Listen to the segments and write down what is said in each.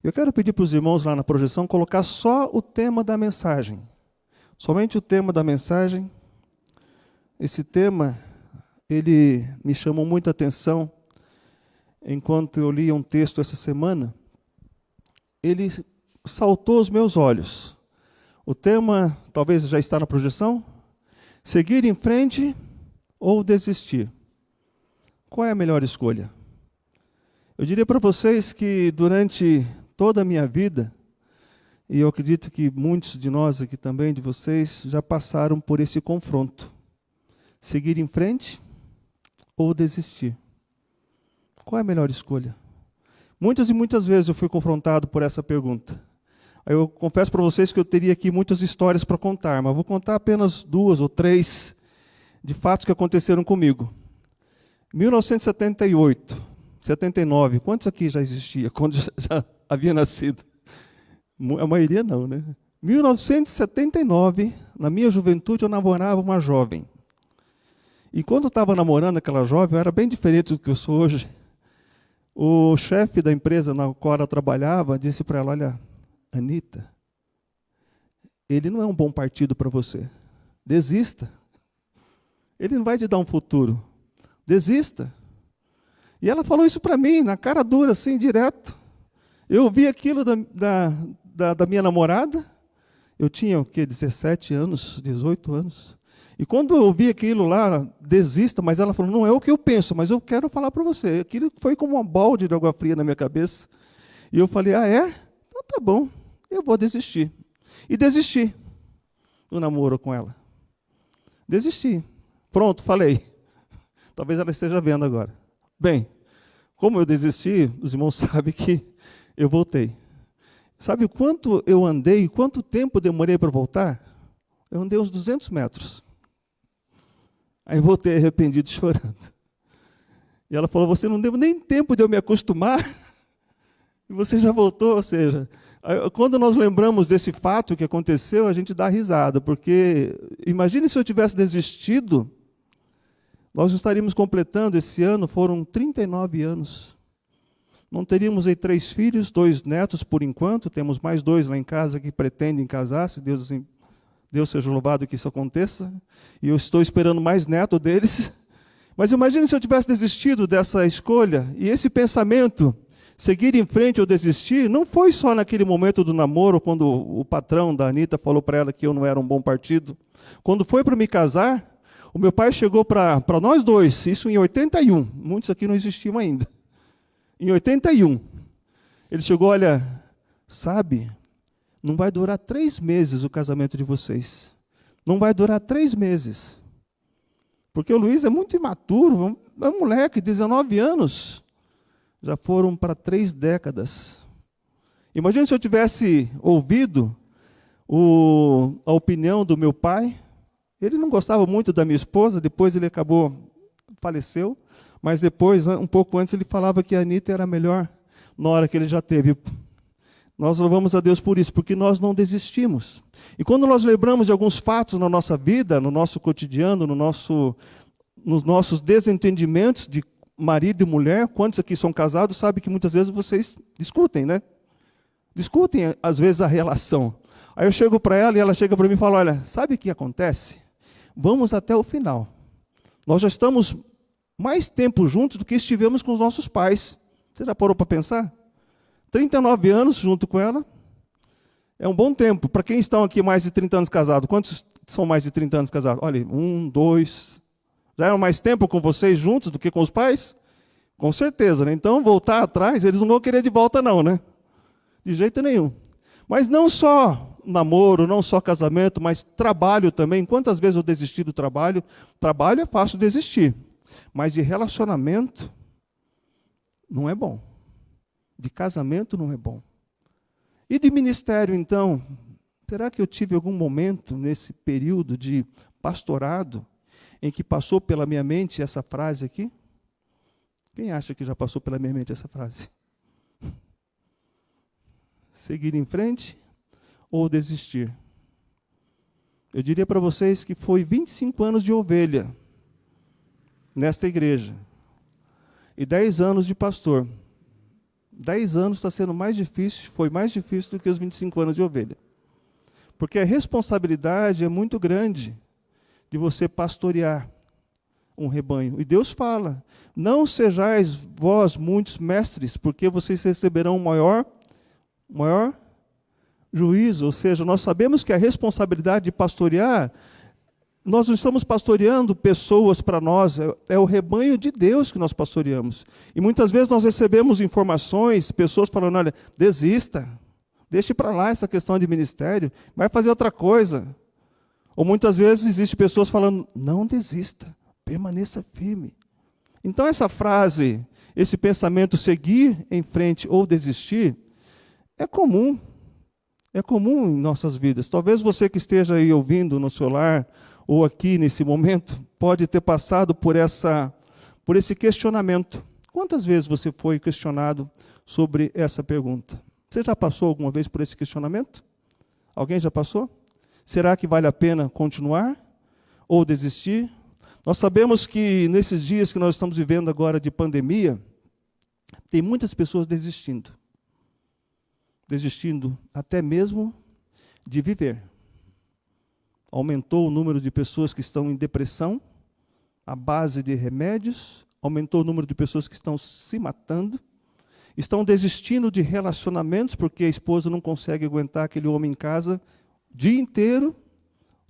Eu quero pedir para os irmãos lá na projeção colocar só o tema da mensagem. Somente o tema da mensagem. Esse tema, ele me chamou muita atenção enquanto eu lia um texto essa semana. Ele saltou aos meus olhos. O tema, talvez já está na projeção, seguir em frente ou desistir. Qual é a melhor escolha? Eu diria para vocês que durante toda a minha vida, e eu acredito que muitos de nós aqui também, de vocês, já passaram por esse confronto. Seguir em frente ou desistir? Qual é a melhor escolha? Muitas e muitas vezes eu fui confrontado por essa pergunta. Eu confesso para vocês que eu teria aqui muitas histórias para contar, mas vou contar apenas 2 ou 3 de fatos que aconteceram comigo. 1978, 79, quantos aqui já existia, quando já havia nascido? A maioria não, né? 1979, na minha juventude, eu namorava uma jovem. E quando eu estava namorando aquela jovem, eu era bem diferente do que eu sou hoje. O chefe da empresa na qual ela trabalhava disse para ela, olha, Anita, ele não é um bom partido para você. Desista. Ele não vai te dar um futuro. Desista. E ela falou isso para mim, na cara dura, assim, direto. Eu ouvi aquilo da minha namorada. Eu tinha, o quê, 17 anos, 18 anos. E quando eu ouvi aquilo lá, desista, mas ela falou, não é o que eu penso, mas eu quero falar para você. Aquilo foi como uma balde de água fria na minha cabeça. E eu falei, ah, é? Então tá bom, eu vou desistir. E desisti do namoro com ela. Desisti. Pronto, falei. Talvez ela esteja vendo agora. Bem, como eu desisti, os irmãos sabem que eu voltei. Sabe quanto eu andei, quanto tempo demorei para voltar? Eu andei uns 200 metros. Aí voltei arrependido, chorando. E ela falou, você não deu nem tempo de eu me acostumar, e você já voltou, ou seja, quando nós lembramos desse fato que aconteceu, a gente dá risada, porque imagine se eu tivesse desistido, nós estaríamos completando esse ano, foram 39 anos. Não teríamos aí 3 filhos, 2 netos por enquanto, temos mais 2 lá em casa que pretendem casar, se Deus assim, Deus seja louvado que isso aconteça, e eu estou esperando mais neto deles. Mas imagine se eu tivesse desistido dessa escolha, e esse pensamento, seguir em frente ou desistir, não foi só naquele momento do namoro, quando o patrão da Anita falou para ela que eu não era um bom partido. Quando foi para me casar, o meu pai chegou para nós dois, isso em 81, muitos aqui não existiam ainda. Em 81, ele chegou, olha, sabe, não vai durar 3 meses o casamento de vocês. Não vai durar 3 meses. Porque o Luiz é muito imaturo, é um moleque, 19 anos. Já foram para 3 décadas. Imagina se eu tivesse ouvido a opinião do meu pai. Ele não gostava muito da minha esposa, depois ele faleceu. Mas depois, um pouco antes, ele falava que a Anita era a melhor na hora que ele já teve. Nós louvamos a Deus por isso, porque nós não desistimos. E quando nós lembramos de alguns fatos na nossa vida, no nosso cotidiano, nos nossos desentendimentos de marido e mulher, quantos aqui são casados, sabem que muitas vezes vocês discutem, né? Discutem, às vezes, a relação. Aí eu chego para ela e ela chega para mim e fala, olha, sabe o que acontece? Vamos até o final. Nós já estamos mais tempo juntos do que estivemos com os nossos pais. Você já parou para pensar? 39 anos junto com ela, é um bom tempo. Para quem estão aqui mais de 30 anos casados, quantos são mais de 30 anos casados? Olha, 1, 2, já eram mais tempo com vocês juntos do que com os pais? Com certeza, né? Então, voltar atrás, eles não vão querer de volta não, né? De jeito nenhum. Mas não só namoro, não só casamento, mas trabalho também. Quantas vezes eu desisti do trabalho? Trabalho é fácil desistir, mas de relacionamento não é bom. De casamento não é bom. E de ministério, então? Será que eu tive algum momento nesse período de pastorado em que passou pela minha mente essa frase aqui? Quem acha que já passou pela minha mente essa frase? Seguir em frente ou desistir? Eu diria para vocês que foi 25 anos de ovelha nesta igreja e 10 anos de pastor. 10 anos está sendo mais difícil, foi mais difícil do que os 25 anos de ovelha. Porque a responsabilidade é muito grande de você pastorear um rebanho. E Deus fala, não sejais vós muitos mestres, porque vocês receberão um maior juízo. Ou seja, nós sabemos que a responsabilidade de pastorear, nós não estamos pastoreando pessoas para nós, é o rebanho de Deus que nós pastoreamos. E muitas vezes nós recebemos informações, pessoas falando, olha, desista, deixe para lá essa questão de ministério, vai fazer outra coisa. Ou muitas vezes existem pessoas falando, não desista, permaneça firme. Então essa frase, esse pensamento seguir em frente ou desistir, é comum em nossas vidas. Talvez você que esteja aí ouvindo no seu lar, ou aqui nesse momento, pode ter passado por esse questionamento. Quantas vezes você foi questionado sobre essa pergunta? Você já passou alguma vez por esse questionamento? Alguém já passou? Será que vale a pena continuar ou desistir? Nós sabemos que nesses dias que nós estamos vivendo agora de pandemia, tem muitas pessoas desistindo até mesmo de viver. Aumentou o número de pessoas que estão em depressão, à base de remédios, aumentou o número de pessoas que estão se matando, estão desistindo de relacionamentos, porque a esposa não consegue aguentar aquele homem em casa o dia inteiro,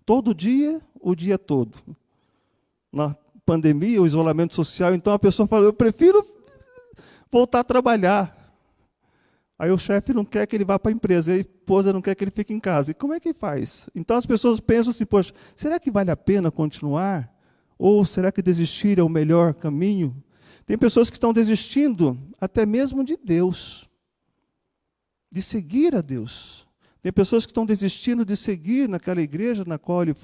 todo dia, o dia todo. Na pandemia, o isolamento social, então a pessoa fala, eu prefiro voltar a trabalhar. Aí o chefe não quer que ele vá para a empresa, a esposa não quer que ele fique em casa. E como é que faz? Então as pessoas pensam assim, poxa, será que vale a pena continuar? Ou será que desistir é o melhor caminho? Tem pessoas que estão desistindo até mesmo de Deus, de seguir a Deus. Tem pessoas que estão desistindo de seguir naquela igreja na qual ele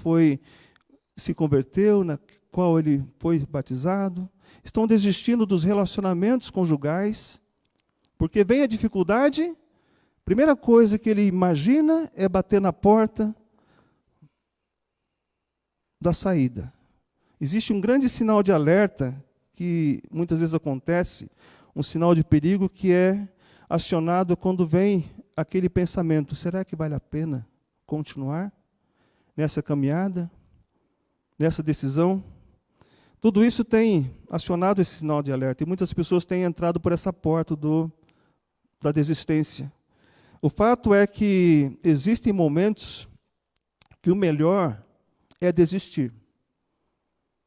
se converteu, na qual ele foi batizado. Estão desistindo dos relacionamentos conjugais. Porque vem a dificuldade, primeira coisa que ele imagina é bater na porta da saída. Existe um grande sinal de alerta, que muitas vezes acontece, um sinal de perigo que é acionado quando vem aquele pensamento, será que vale a pena continuar nessa caminhada, nessa decisão? Tudo isso tem acionado esse sinal de alerta, e muitas pessoas têm entrado por essa porta da desistência. O fato é que existem momentos que o melhor é desistir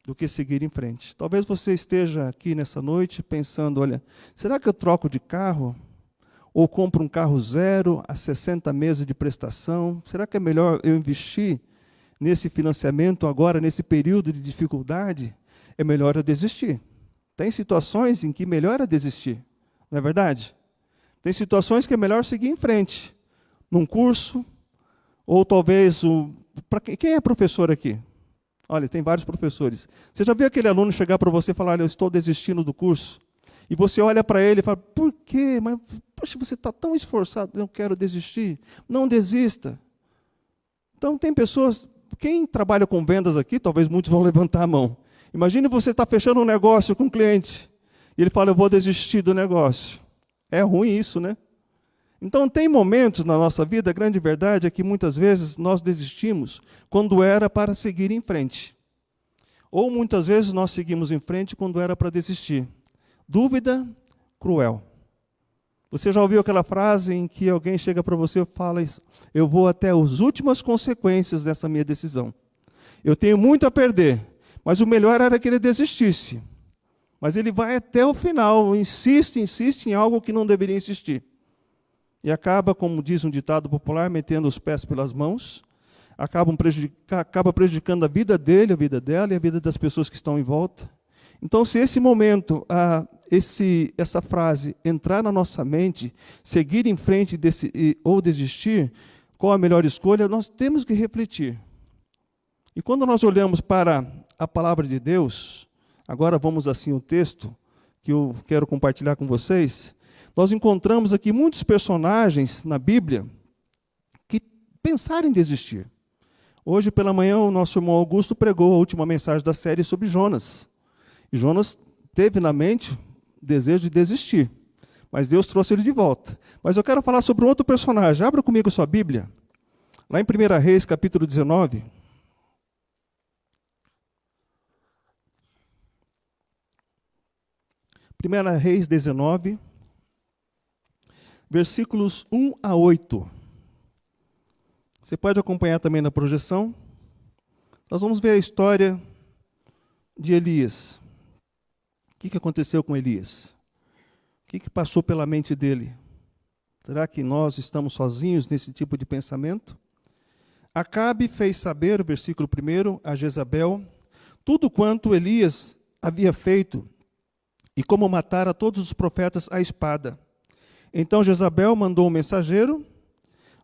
do que seguir em frente. Talvez você esteja aqui nessa noite pensando, olha, será que eu troco de carro? Ou compro um carro zero a 60 meses de prestação? Será que é melhor eu investir nesse financiamento agora, nesse período de dificuldade? É melhor eu desistir. Tem situações em que melhor é desistir, não é verdade? Tem situações que é melhor seguir em frente, num curso, ou talvez, quem é professor aqui? Olha, tem vários professores. Você já viu aquele aluno chegar para você e falar, olha, eu estou desistindo do curso? E você olha para ele e fala, por quê? Mas, poxa, você está tão esforçado, eu quero desistir. Não desista. Então, tem pessoas, quem trabalha com vendas aqui, talvez muitos vão levantar a mão. Imagine você estar fechando um negócio com um cliente, e ele fala, eu vou desistir do negócio. É ruim isso, né? Então, tem momentos na nossa vida, a grande verdade é que muitas vezes nós desistimos quando era para seguir em frente. Ou muitas vezes nós seguimos em frente quando era para desistir. Dúvida cruel. Você já ouviu aquela frase em que alguém chega para você e fala, eu vou até as últimas consequências dessa minha decisão. Eu tenho muito a perder, mas o melhor era que ele desistisse. Mas ele vai até o final, insiste em algo que não deveria insistir. E acaba, como diz um ditado popular, metendo os pés pelas mãos, acaba prejudicando a vida dele, a vida dela e a vida das pessoas que estão em volta. Então, se esse momento, essa frase entrar na nossa mente, seguir em frente ou desistir, qual a melhor escolha, nós temos que refletir. E quando nós olhamos para a palavra de Deus, agora vamos assim ao texto que eu quero compartilhar com vocês, nós encontramos aqui muitos personagens na Bíblia que pensaram em desistir. Hoje pela manhã o nosso irmão Augusto pregou a última mensagem da série sobre Jonas. E Jonas teve na mente o desejo de desistir. Mas Deus trouxe ele de volta. Mas eu quero falar sobre um outro personagem. Abra comigo sua Bíblia. Lá em 1 Reis, capítulo 19. 1 Reis 19, versículos 1 a 8. Você pode acompanhar também na projeção. Nós vamos ver a história de Elias. O que aconteceu com Elias? O que passou pela mente dele? Será que nós estamos sozinhos nesse tipo de pensamento? Acabe fez saber, versículo 1, a Jezabel, tudo quanto Elias havia feito e como matara todos os profetas à espada. Então Jezabel mandou um mensageiro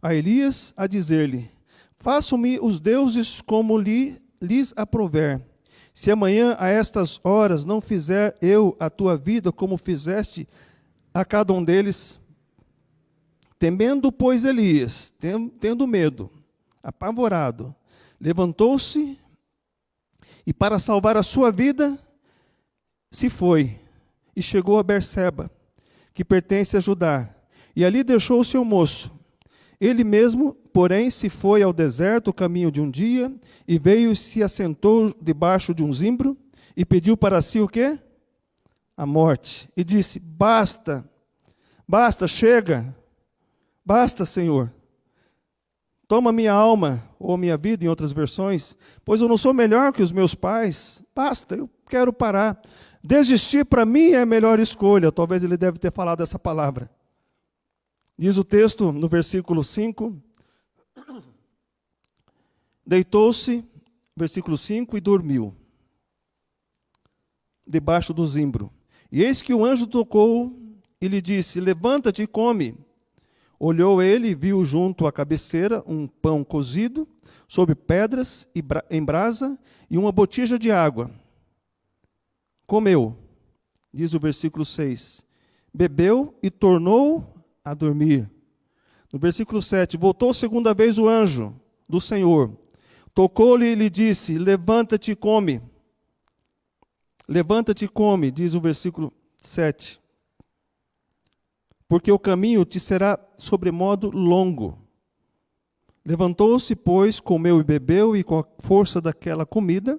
a Elias a dizer-lhe: façam-me os deuses como lhes aprouver. Se amanhã a estas horas não fizer eu a tua vida como fizeste a cada um deles. Temendo, pois, Elias, tendo medo, apavorado, levantou-se e para salvar a sua vida se foi e chegou a Berseba, que pertence a Judá, e ali deixou o seu moço. Ele mesmo, porém, se foi ao deserto o caminho de um dia, e veio e se assentou debaixo de um zimbro, e pediu para si o quê? A morte. E disse: basta, chega, basta, Senhor. Toma minha alma, ou minha vida, em outras versões, pois eu não sou melhor que os meus pais. Basta, eu quero parar. Desistir para mim é a melhor escolha. Talvez ele deve ter falado essa palavra. Diz o texto no versículo 5, deitou-se, versículo 5, e dormiu, debaixo do zimbro. E eis que o anjo tocou e lhe disse: levanta-te e come. Olhou ele e viu junto à cabeceira um pão cozido, sobre pedras em brasa, e uma botija de água. Comeu, diz o versículo 6, bebeu e tornou a dormir. No versículo 7, voltou segunda vez o anjo do Senhor, tocou-lhe e lhe disse: levanta-te e come. Levanta-te e come, diz o versículo 7, porque o caminho te será sobremodo longo. Levantou-se, pois, comeu e bebeu, e com a força daquela comida,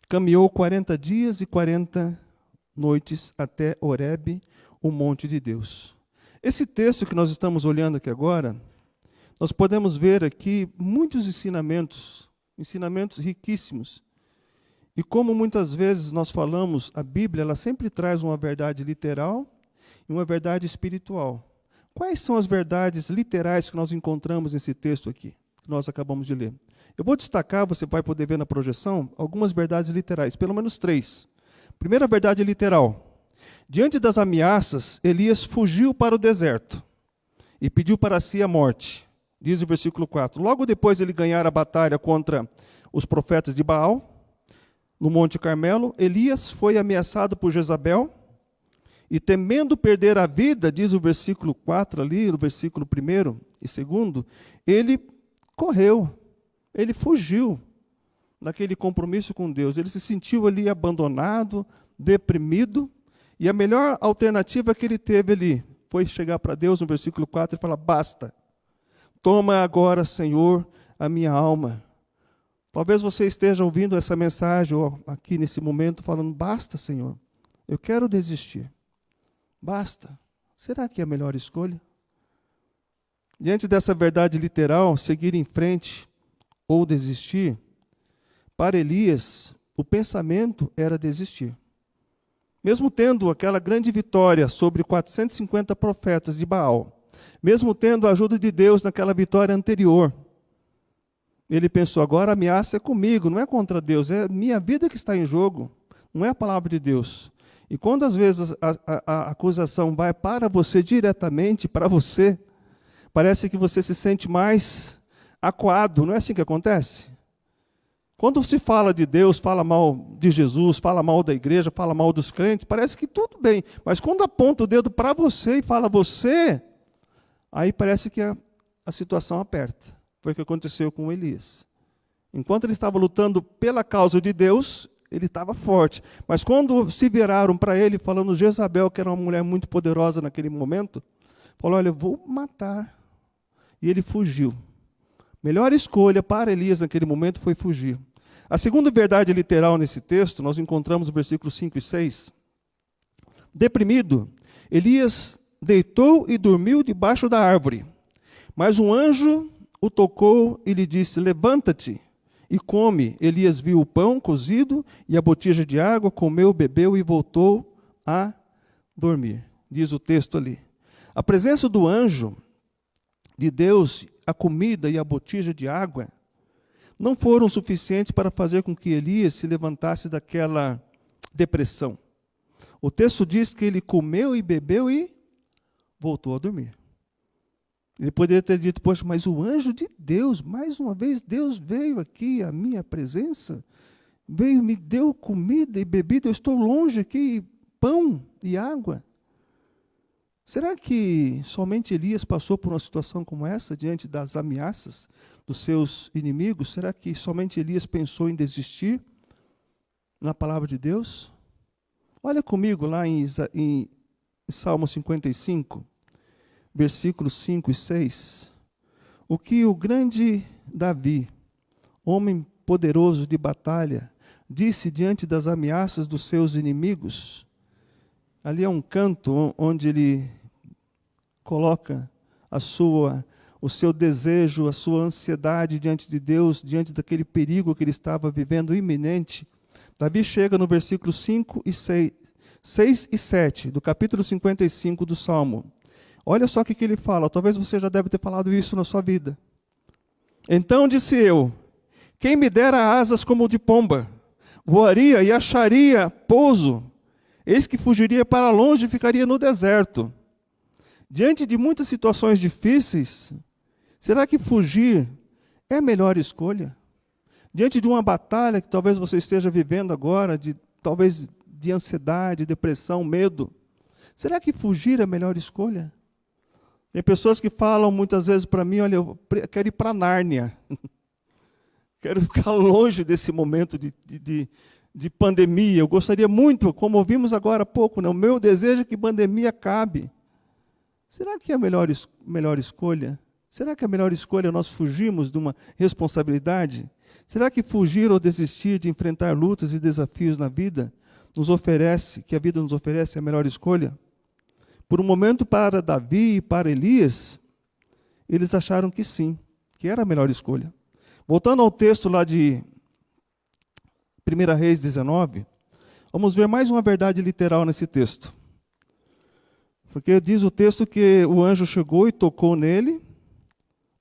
caminhou 40 dias e 40 noites até Horebe, o monte de Deus. Esse texto que nós estamos olhando aqui agora, nós podemos ver aqui muitos ensinamentos riquíssimos. E como muitas vezes nós falamos, a Bíblia ela sempre traz uma verdade literal e uma verdade espiritual. Quais são as verdades literais que nós encontramos nesse texto aqui, que nós acabamos de ler? Eu vou destacar, você vai poder ver na projeção, algumas verdades literais, pelo menos 3. Primeira verdade literal. Diante das ameaças, Elias fugiu para o deserto e pediu para si a morte. Diz o versículo 4. Logo depois ele ganhar a batalha contra os profetas de Baal, no Monte Carmelo, Elias foi ameaçado por Jezabel e, temendo perder a vida, diz o versículo 4 ali, no versículo 1 e 2, ele correu, ele fugiu daquele compromisso com Deus. Ele se sentiu ali abandonado, deprimido, e a melhor alternativa que ele teve ali foi chegar para Deus no versículo 4 e falar: basta, toma agora, Senhor, a minha alma. Talvez você esteja ouvindo essa mensagem ou aqui nesse momento falando: basta, Senhor, eu quero desistir. Basta. Será que é a melhor escolha? Diante dessa verdade literal, seguir em frente ou desistir, para Elias, o pensamento era desistir. Mesmo tendo aquela grande vitória sobre 450 profetas de Baal, mesmo tendo a ajuda de Deus naquela vitória anterior, ele pensou: agora a ameaça é comigo, não é contra Deus, é minha vida que está em jogo, não é a palavra de Deus. E quando às vezes a acusação vai para você diretamente, para você, parece que você se sente mais acuado, não é assim que acontece? Quando se fala de Deus, fala mal de Jesus, fala mal da igreja, fala mal dos crentes, parece que tudo bem. Mas quando aponta o dedo para você e fala você, aí parece que a situação aperta. Foi o que aconteceu com Elias. Enquanto ele estava lutando pela causa de Deus, ele estava forte. Mas quando se viraram para ele, falando Jezabel, que era uma mulher muito poderosa naquele momento, falou, olha, eu vou matar. E ele fugiu. Melhor escolha para Elias naquele momento foi fugir. A segunda verdade literal nesse texto, nós encontramos no versículos 5 e 6. Deprimido, Elias deitou e dormiu debaixo da árvore. Mas um anjo o tocou e lhe disse, levanta-te e come. Elias viu o pão cozido e a botija de água, comeu, bebeu e voltou a dormir. Diz o texto ali. A presença do anjo de Deus, a comida e a botija de água, não foram suficientes para fazer com que Elias se levantasse daquela depressão. O texto diz que ele comeu e bebeu e voltou a dormir. Ele poderia ter dito, poxa, mas o anjo de Deus, mais uma vez, Deus veio aqui à minha presença, veio, me deu comida e bebida, eu estou longe aqui, pão e água. Será que somente Elias passou por uma situação como essa, diante das ameaças dos seus inimigos? Será que somente Elias pensou em desistir na palavra de Deus? Olha comigo lá em Salmo 55, versículos 5 e 6. O que o grande Davi, homem poderoso de batalha, disse diante das ameaças dos seus inimigos. Ali é um canto onde ele coloca o seu desejo, a sua ansiedade diante de Deus, diante daquele perigo que ele estava vivendo iminente. Davi chega no versículo 5 e 6 e 7, do capítulo 55 do Salmo. Olha só o que ele fala, talvez você já deve ter falado isso na sua vida. Então disse eu, quem me dera asas como de pomba, voaria e acharia pouso, eis que fugiria para longe e ficaria no deserto. Diante de muitas situações difíceis, será que fugir é a melhor escolha? Diante de uma batalha que talvez você esteja vivendo agora, talvez de ansiedade, depressão, medo, será que fugir é a melhor escolha? Tem pessoas que falam muitas vezes para mim, olha, eu quero ir para Nárnia. Quero ficar longe desse momento de pandemia. Eu gostaria muito, como ouvimos agora há pouco, né? O meu desejo é que a pandemia acabe. Será que é a melhor escolha? Será que a melhor escolha é nós fugirmos de uma responsabilidade? Será que fugir ou desistir de enfrentar lutas e desafios na vida que a vida nos oferece é a melhor escolha? Por um momento, para Davi e para Elias, eles acharam que sim, que era a melhor escolha. Voltando ao texto lá de 1 Reis 19, vamos ver mais uma verdade literal nesse texto. Porque diz o texto que o anjo chegou e tocou nele,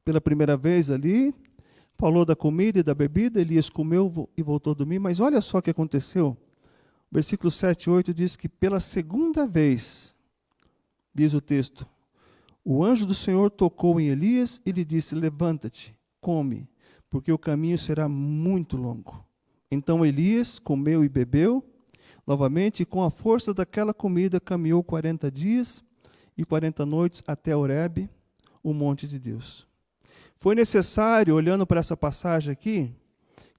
pela primeira vez ali, falou da comida e da bebida, Elias comeu e voltou a dormir, mas olha só o que aconteceu. Versículo 7 e 8 diz que pela segunda vez, diz o texto, o anjo do Senhor tocou em Elias e lhe disse, levanta-te, come, porque o caminho será muito longo. Então Elias comeu e bebeu novamente, e com a força daquela comida caminhou 40 dias e 40 noites até Horebe, o monte de Deus. Foi necessário, olhando para essa passagem aqui,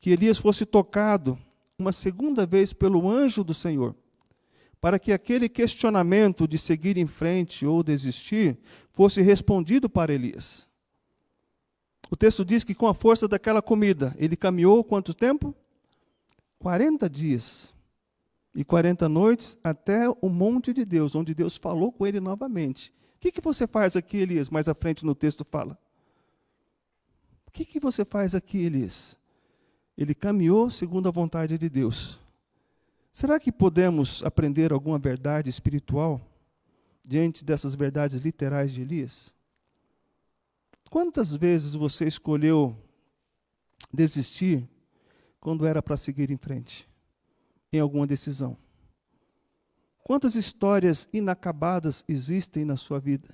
que Elias fosse tocado uma segunda vez pelo anjo do Senhor, para que aquele questionamento de seguir em frente ou desistir fosse respondido para Elias. O texto diz que com a força daquela comida, ele caminhou quanto tempo? 40 dias e 40 noites até o monte de Deus, onde Deus falou com ele novamente. O que você faz aqui, Elias? Mais à frente no texto fala. O que você faz aqui, Elias? Ele caminhou segundo a vontade de Deus. Será que podemos aprender alguma verdade espiritual diante dessas verdades literais de Elias? Quantas vezes você escolheu desistir quando era para seguir em frente, em alguma decisão? Quantas histórias inacabadas existem na sua vida?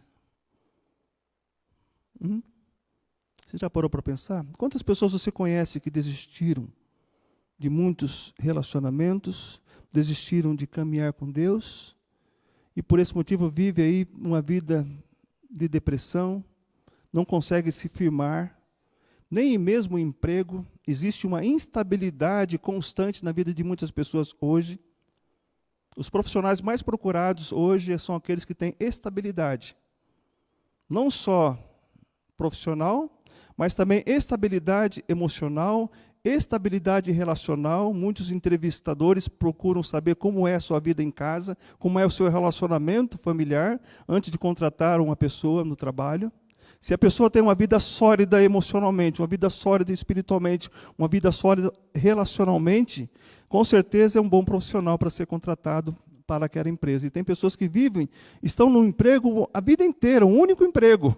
Você já parou para pensar? Quantas pessoas você conhece que desistiram de muitos relacionamentos, desistiram de caminhar com Deus, e por esse motivo vive aí uma vida de depressão, não consegue se firmar, nem mesmo o emprego. Existe uma instabilidade constante na vida de muitas pessoas hoje. Os profissionais mais procurados hoje são aqueles que têm estabilidade. Não só profissional, mas também estabilidade emocional, estabilidade relacional. Muitos entrevistadores procuram saber como é a sua vida em casa, como é o seu relacionamento familiar, antes de contratar uma pessoa no trabalho. Se a pessoa tem uma vida sólida emocionalmente, uma vida sólida espiritualmente, uma vida sólida relacionalmente, com certeza é um bom profissional para ser contratado para aquela empresa. E tem pessoas que estão no emprego a vida inteira, um único emprego.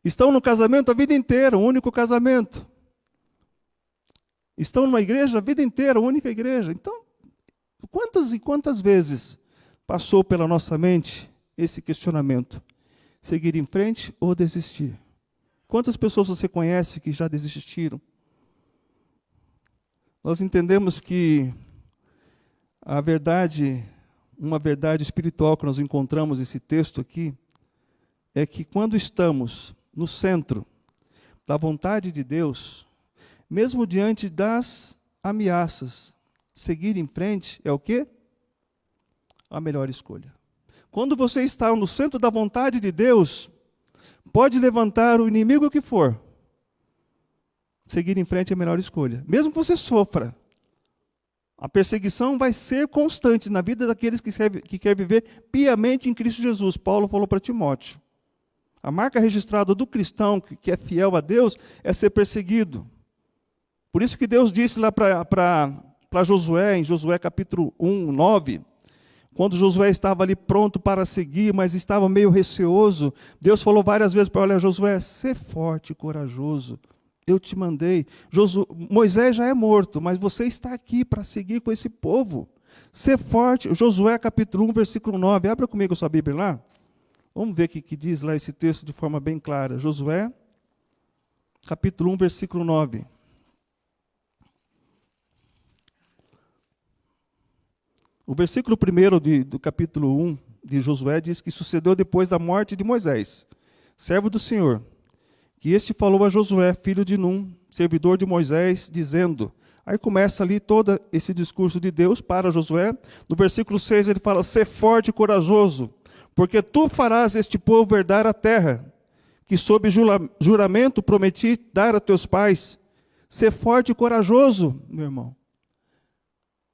Estão no casamento a vida inteira, um único casamento. Estão numa igreja a vida inteira, única igreja. Então, quantas e quantas vezes passou pela nossa mente esse questionamento? Seguir em frente ou desistir? Quantas pessoas você conhece que já desistiram? Nós entendemos que a verdade, uma verdade espiritual que nós encontramos nesse texto aqui, é que quando estamos no centro da vontade de Deus, mesmo diante das ameaças, seguir em frente é o quê? A melhor escolha. Quando você está no centro da vontade de Deus, pode levantar o inimigo que for. Seguir em frente é a melhor escolha. Mesmo que você sofra, a perseguição vai ser constante na vida daqueles que querem viver piamente em Cristo Jesus. Paulo falou para Timóteo. A marca registrada do cristão que é fiel a Deus é ser perseguido. Por isso que Deus disse lá para Josué, em Josué capítulo 1, 9, quando Josué estava ali pronto para seguir, mas estava meio receoso, Deus falou várias vezes para ele: olha, Josué, ser forte e corajoso, eu te mandei. Moisés já é morto, mas você está aqui para seguir com esse povo. Ser forte. Josué capítulo 1, versículo 9. Abra comigo a sua Bíblia lá. Vamos ver o que diz lá esse texto de forma bem clara. Josué capítulo 1, versículo 9. O versículo 1 do capítulo 1 de Josué diz que sucedeu depois da morte de Moisés, servo do Senhor, que este falou a Josué, filho de Num, servidor de Moisés, dizendo... Aí começa ali todo esse discurso de Deus para Josué. No versículo 6 ele fala: ser forte e corajoso, porque tu farás este povo herdar a terra, que sob juramento prometi dar a teus pais. Ser forte e corajoso, meu irmão.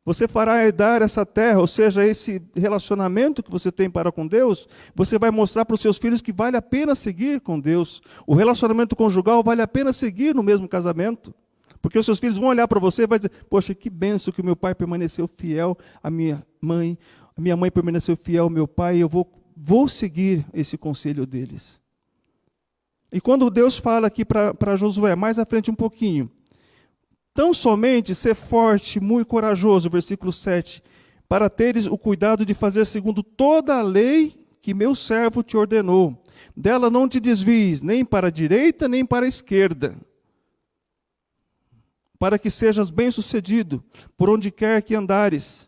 Você fará herdar essa terra, ou seja, esse relacionamento que você tem para com Deus, você vai mostrar para os seus filhos que vale a pena seguir com Deus. O relacionamento conjugal vale a pena seguir no mesmo casamento. Porque os seus filhos vão olhar para você e vão dizer: poxa, que benção que o meu pai permaneceu fiel à minha mãe permaneceu fiel ao meu pai, e eu vou seguir esse conselho deles. E quando Deus fala aqui para Josué, mais à frente um pouquinho, tão somente ser forte, muito corajoso, versículo 7, para teres o cuidado de fazer segundo toda a lei que meu servo te ordenou. Dela não te desvies, nem para a direita, nem para a esquerda, para que sejas bem-sucedido por onde quer que andares.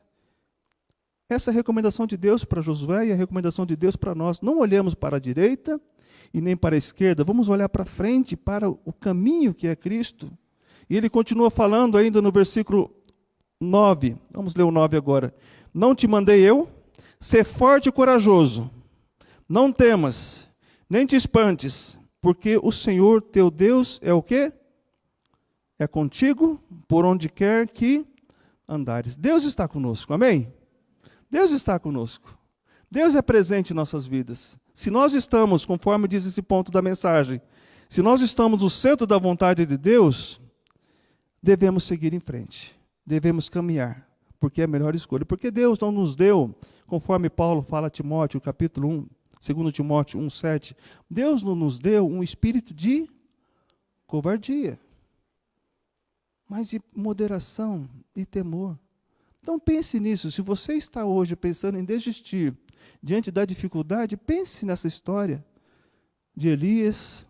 Essa é a recomendação de Deus para Josué e a recomendação de Deus para nós. Não olhemos para a direita e nem para a esquerda, vamos olhar para frente, para o caminho que é Cristo. E ele continua falando ainda no versículo 9. Vamos ler o 9 agora. Não te mandei eu? Ser forte e corajoso. Não temas, nem te espantes, porque o Senhor teu Deus é o quê? É contigo por onde quer que andares. Deus está conosco, amém? Deus está conosco. Deus é presente em nossas vidas. Se nós estamos, conforme diz esse ponto da mensagem, se nós estamos no centro da vontade de Deus, devemos seguir em frente, devemos caminhar, porque é a melhor escolha. Porque Deus não nos deu, conforme Paulo fala a Timóteo, capítulo 1, 2 Timóteo 1, 7, Deus não nos deu um espírito de covardia, mas de moderação e temor. Então pense nisso. Se você está hoje pensando em desistir diante da dificuldade, pense nessa história de Elias,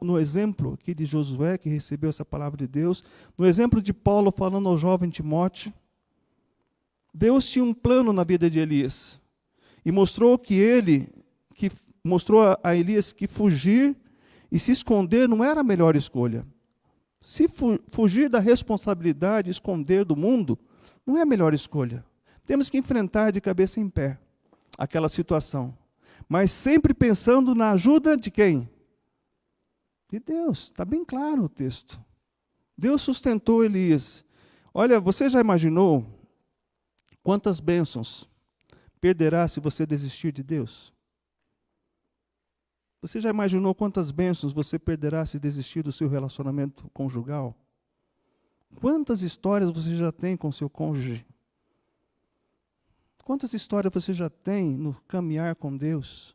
no exemplo aqui de Josué, que recebeu essa palavra de Deus, no exemplo de Paulo falando ao jovem Timóteo. Deus tinha um plano na vida de Elias e mostrou a Elias que fugir E se esconder não era a melhor escolha. Se fugir da responsabilidade, esconder do mundo, não é a melhor escolha. Temos que enfrentar de cabeça em pé aquela situação. Mas sempre pensando na ajuda de quem? De Deus. Está bem claro o texto. Deus sustentou Elias. Olha, você já imaginou quantas bênçãos perderá se você desistir de Deus? Você já imaginou quantas bênçãos você perderá se desistir do seu relacionamento conjugal? Quantas histórias você já tem com seu cônjuge? Quantas histórias você já tem no caminhar com Deus?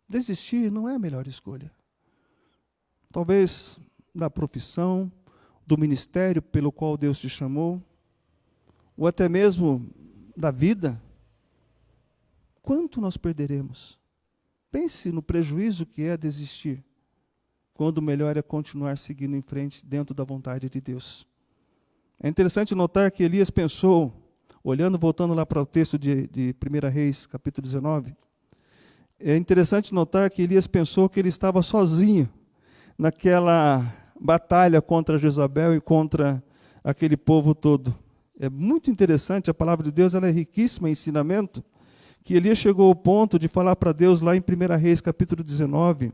Desistir não é a melhor escolha. Talvez da profissão, do ministério pelo qual Deus te chamou, ou até mesmo da vida. Quanto nós perderemos? Pense no prejuízo que é desistir, quando o melhor é continuar seguindo em frente dentro da vontade de Deus. É interessante notar que Elias pensou, voltando lá para o texto de 1 Reis, capítulo 19, é interessante notar que Elias pensou que ele estava sozinho naquela batalha contra Jezabel e contra aquele povo todo. É muito interessante, a palavra de Deus ela é riquíssima em ensinamento, que Elias chegou ao ponto de falar para Deus lá em 1 Reis, capítulo 19,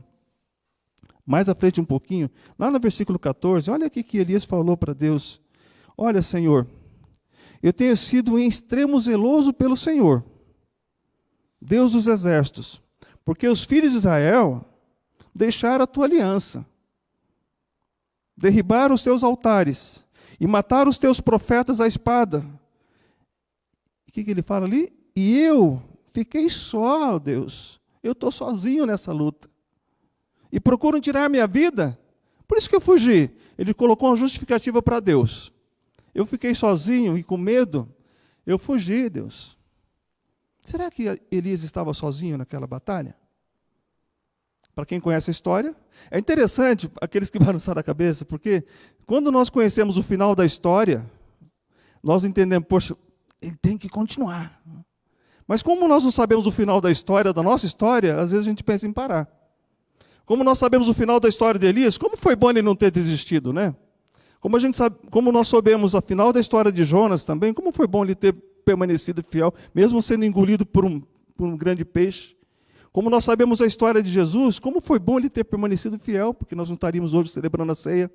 mais à frente um pouquinho, lá no versículo 14, olha aqui que Elias falou para Deus: olha, Senhor, eu tenho sido em extremo zeloso pelo Senhor, Deus dos exércitos, porque os filhos de Israel deixaram a tua aliança, derribaram os teus altares e mataram os teus profetas à espada. O que ele fala ali? E eu fiquei só, Deus. Eu estou sozinho nessa luta. E procuram tirar minha vida. Por isso que eu fugi. Ele colocou uma justificativa para Deus. Eu fiquei sozinho e com medo. Eu fugi, Deus. Será que Elias estava sozinho naquela batalha? Para quem conhece a história, é interessante, aqueles que balançaram a cabeça, porque quando nós conhecemos o final da história, nós entendemos, poxa, ele tem que continuar. Mas como nós não sabemos o final da história, da nossa história, às vezes a gente pensa em parar. Como nós sabemos o final da história de Elias, como foi bom ele não ter desistido, né? Como nós soubemos o final da história de Jonas também, como foi bom ele ter permanecido fiel, mesmo sendo engolido por um grande peixe. Como nós sabemos a história de Jesus, como foi bom ele ter permanecido fiel, porque nós não estaríamos hoje celebrando a ceia,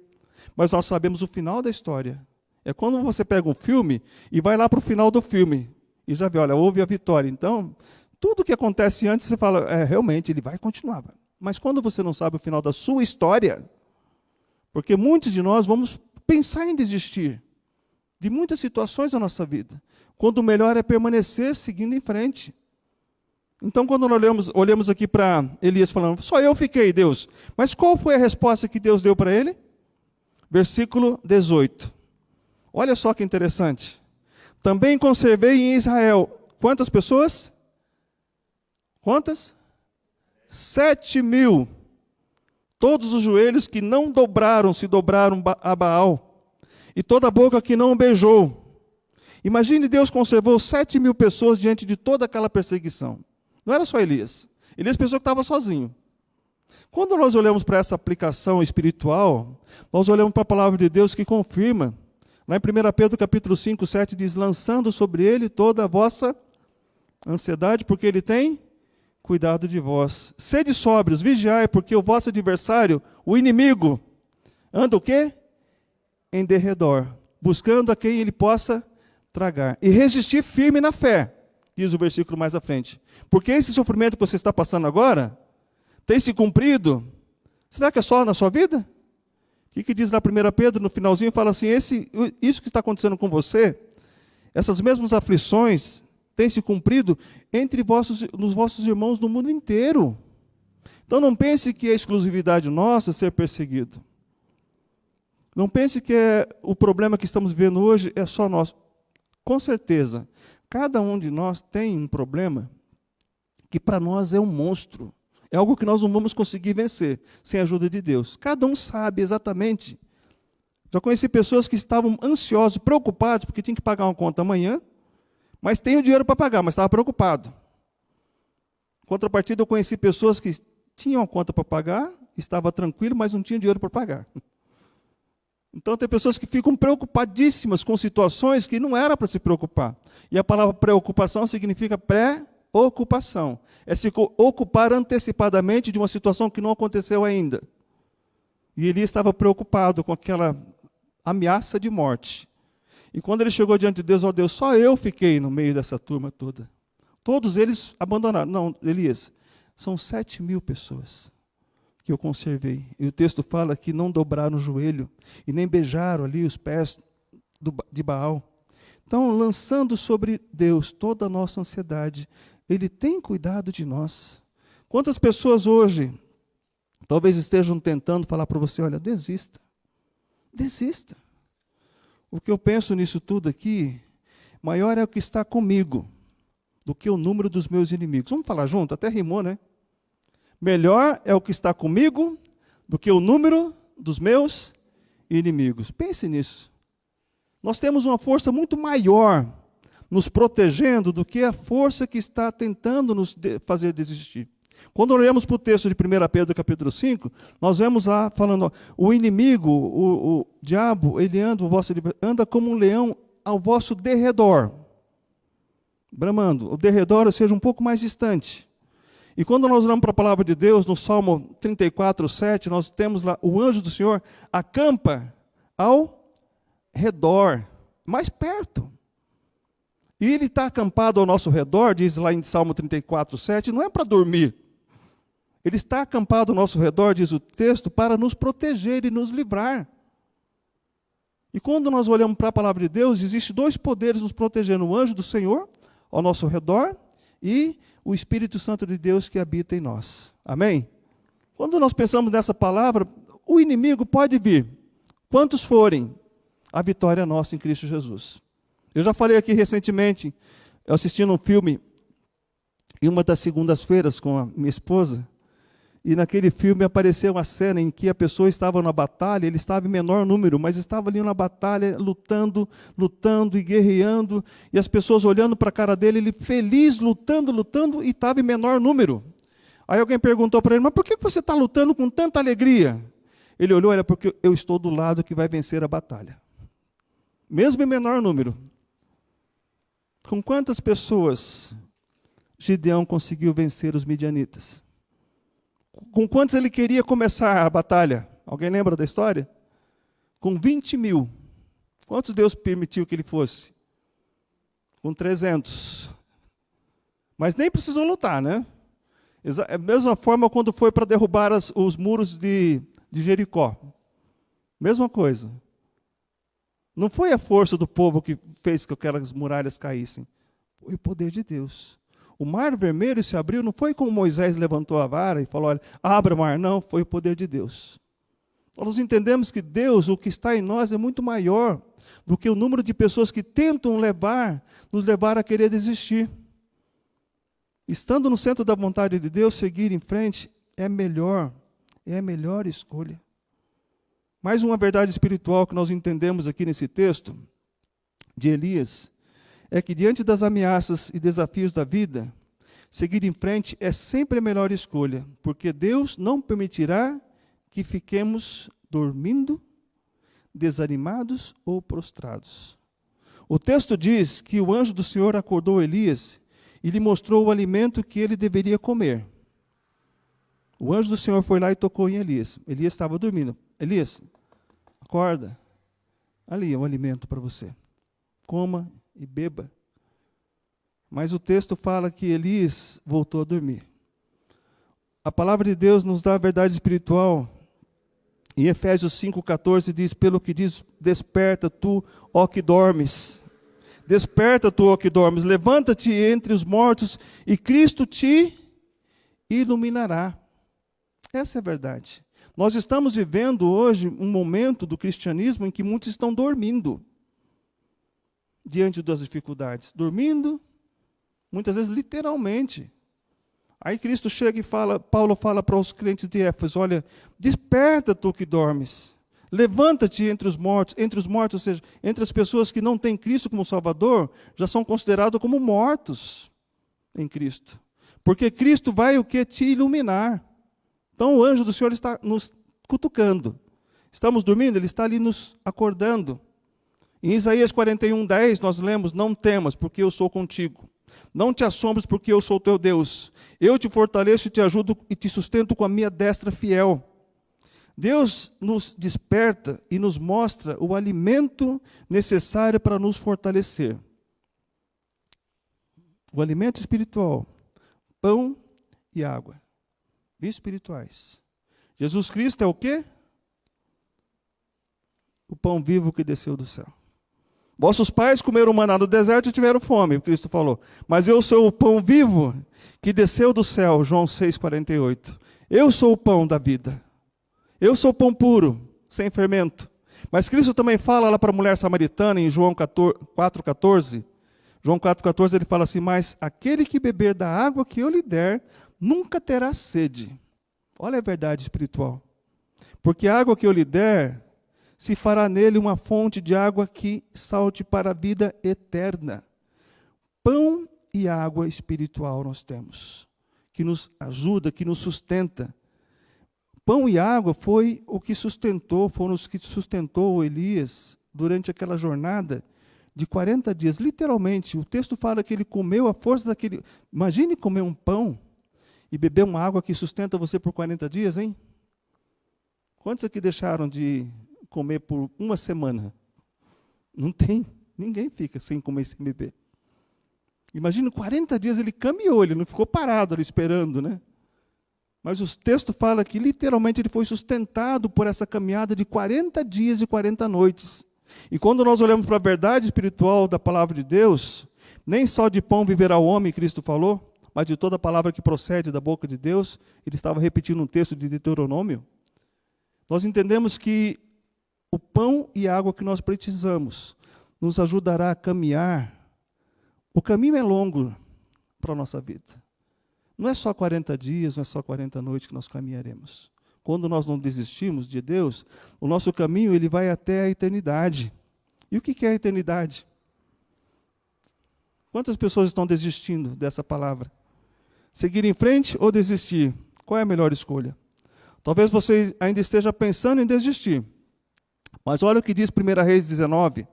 mas nós sabemos o final da história. É quando você pega um filme e vai lá para o final do filme, e já vê, olha, houve a vitória. Então, tudo que acontece antes, você fala, realmente, ele vai continuar. Mas quando você não sabe o final da sua história, porque muitos de nós vamos pensar em desistir de muitas situações da nossa vida, quando o melhor é permanecer seguindo em frente. Então, quando nós olhamos aqui para Elias falando, só eu fiquei, Deus. Mas qual foi a resposta que Deus deu para ele? Versículo 18. Olha só que interessante. Também conservei em Israel, quantas pessoas? Quantas? 7.000. Todos os joelhos que não se dobraram a Baal. E toda a boca que não beijou. Imagine, Deus conservou 7.000 pessoas diante de toda aquela perseguição. Não era só Elias. Elias pensou que estava sozinho. Quando nós olhamos para essa aplicação espiritual, nós olhamos para a palavra de Deus que confirma. Lá em 1 Pedro capítulo 5, 7 diz, lançando sobre ele toda a vossa ansiedade, porque ele tem cuidado de vós. Sede sóbrios, vigiai, porque o vosso adversário, o inimigo, anda o quê? Em derredor, buscando a quem ele possa tragar. E resistir firme na fé, diz o versículo mais à frente. Porque esse sofrimento que você está passando agora, tem se cumprido, será que é só na sua vida? O que diz lá 1 Pedro, no finalzinho, fala assim, isso que está acontecendo com você, essas mesmas aflições, têm se cumprido nos vossos irmãos no mundo inteiro. Então não pense que é exclusividade nossa ser perseguido. Não pense que o problema que estamos vivendo hoje é só nosso. Com certeza, cada um de nós tem um problema que para nós é um monstro. É algo que nós não vamos conseguir vencer sem a ajuda de Deus. Cada um sabe exatamente. Já conheci pessoas que estavam ansiosos, preocupados, porque tinham que pagar uma conta amanhã, mas tem o dinheiro para pagar, mas estava preocupado. Em contrapartida, eu conheci pessoas que tinham a conta para pagar, estava tranquilo, mas não tinha dinheiro para pagar. Então tem pessoas que ficam preocupadíssimas com situações que não era para se preocupar. E a palavra preocupação significa pré-ocupação. É se ocupar antecipadamente de uma situação que não aconteceu ainda. E Elias estava preocupado com aquela ameaça de morte. E quando ele chegou diante de Deus, ó Deus, só eu fiquei no meio dessa turma toda. Todos eles abandonaram. Não, Elias, são 7.000 pessoas que eu conservei. E o texto fala que não dobraram o joelho e nem beijaram ali os pés de Baal. Então, lançando sobre Deus toda a nossa ansiedade, Ele tem cuidado de nós. Quantas pessoas hoje talvez estejam tentando falar para você, olha, desista. Desista. O que eu penso nisso tudo aqui, maior é o que está comigo do que o número dos meus inimigos. Vamos falar junto? Até rimou, né? Melhor é o que está comigo do que o número dos meus inimigos. Pense nisso. Nós temos uma força muito maior nos protegendo do que a força que está tentando nos fazer desistir. Quando olhamos para o texto de 1 Pedro capítulo 5, nós vemos lá falando, ó, o inimigo, o diabo, ele anda como um leão ao vosso derredor, bramando. O derredor, ou seja, um pouco mais distante. E quando nós olhamos para a palavra de Deus, no Salmo 34, 7, nós temos lá, o anjo do Senhor acampa ao redor, mais perto. E ele está acampado ao nosso redor, diz lá em Salmo 34, 7, não é para dormir. Ele está acampado ao nosso redor, diz o texto, para nos proteger e nos livrar. E quando nós olhamos para a palavra de Deus, existem dois poderes nos protegendo, o anjo do Senhor ao nosso redor e o Espírito Santo de Deus que habita em nós. Amém? Quando nós pensamos nessa palavra, o inimigo pode vir. Quantos forem, a vitória é nossa em Cristo Jesus. Eu já falei aqui recentemente, eu assistindo um filme, em uma das segundas-feiras com a minha esposa, e naquele filme apareceu uma cena em que a pessoa estava na batalha, ele estava em menor número, mas estava ali na batalha, lutando e guerreando, e as pessoas olhando para a cara dele, ele feliz, lutando, e estava em menor número. Aí alguém perguntou para ele, mas por que você está lutando com tanta alegria? Ele olhou, era porque eu estou do lado que vai vencer a batalha. Mesmo em menor número. Com quantas pessoas Gideão conseguiu vencer os midianitas? Com quantos ele queria começar a batalha? Alguém lembra da história? Com 20.000. Quantos Deus permitiu que ele fosse? Com 300. Mas nem precisou lutar, né? Da mesma forma quando foi para derrubar os muros de Jericó. Mesma coisa. Não foi a força do povo que fez com que aquelas muralhas caíssem. Foi o poder de Deus. O mar vermelho se abriu, não foi como Moisés levantou a vara e falou, olha, abra o mar. Não, foi o poder de Deus. Nós entendemos que Deus, o que está em nós, é muito maior do que o número de pessoas que tentam nos levar a querer desistir. Estando no centro da vontade de Deus, seguir em frente é a melhor escolha. Mais uma verdade espiritual que nós entendemos aqui nesse texto de Elias, é que diante das ameaças e desafios da vida, seguir em frente é sempre a melhor escolha, porque Deus não permitirá que fiquemos dormindo, desanimados ou prostrados. O texto diz que o anjo do Senhor acordou Elias e lhe mostrou o alimento que ele deveria comer. O anjo do Senhor foi lá e tocou em Elias. Elias estava dormindo. Elias, acorda. Ali é um alimento para você. Coma e beba. Mas o texto fala que Elias voltou a dormir. A palavra de Deus nos dá a verdade espiritual. Em Efésios 5,14 diz, pelo que diz, desperta tu, ó que dormes. Desperta tu, ó que dormes, levanta-te entre os mortos e Cristo te iluminará. Essa é a verdade. Nós estamos vivendo hoje um momento do cristianismo em que muitos estão dormindo diante das dificuldades. Dormindo, muitas vezes literalmente. Aí Cristo chega e fala, Paulo fala para os crentes de Éfeso, olha, desperta tu que dormes, levanta-te entre os mortos, ou seja, entre as pessoas que não têm Cristo como Salvador, já são considerados como mortos em Cristo. Porque Cristo vai o que? Te iluminar. Então o anjo do Senhor está nos cutucando. Estamos dormindo, ele está ali nos acordando. Em Isaías 41:10 nós lemos: não temas, porque eu sou contigo. Não te assombres, porque eu sou teu Deus. Eu te fortaleço e te ajudo e te sustento com a minha destra fiel. Deus nos desperta e nos mostra o alimento necessário para nos fortalecer. O alimento espiritual, pão e água, espirituais. Jesus Cristo é o quê? O pão vivo que desceu do céu. Vossos pais comeram maná no deserto e tiveram fome, Cristo falou. Mas eu sou o pão vivo que desceu do céu, João 6,48. Eu sou o pão da vida. Eu sou o pão puro, sem fermento. Mas Cristo também fala lá para a mulher samaritana, em João 4,14. João 4,14 ele fala assim: mas aquele que beber da água que eu lhe der, nunca terá sede. Olha a verdade espiritual. Porque a água que eu lhe der, se fará nele uma fonte de água que salte para a vida eterna. Pão e água espiritual nós temos, que nos ajuda, que nos sustenta. Pão e água foram os que sustentou Elias durante aquela jornada de 40 dias. Literalmente, o texto fala que ele comeu a força daquele... Imagine comer um pão e beber uma água que sustenta você por 40 dias, hein? Quantos aqui deixaram de comer por uma semana? Não tem. Ninguém fica sem comer e sem beber. Imagina, 40 dias ele caminhou, ele não ficou parado ali esperando, né? Mas o texto fala que literalmente ele foi sustentado por essa caminhada de 40 dias e 40 noites. E quando nós olhamos para a verdade espiritual da palavra de Deus, nem só de pão viverá o homem, Cristo falou, mas de toda palavra que procede da boca de Deus. Ele estava repetindo um texto de Deuteronômio. Nós entendemos que o pão e a água que nós precisamos nos ajudará a caminhar. O caminho é longo para a nossa vida. Não é só 40 dias, não é só 40 noites que nós caminharemos. Quando nós não desistimos de Deus, o nosso caminho ele vai até a eternidade. E o que é a eternidade? Quantas pessoas estão desistindo dessa palavra? Seguir em frente ou desistir? Qual é a melhor escolha? Talvez você ainda esteja pensando em desistir. Mas olha o que diz 1 Reis 19,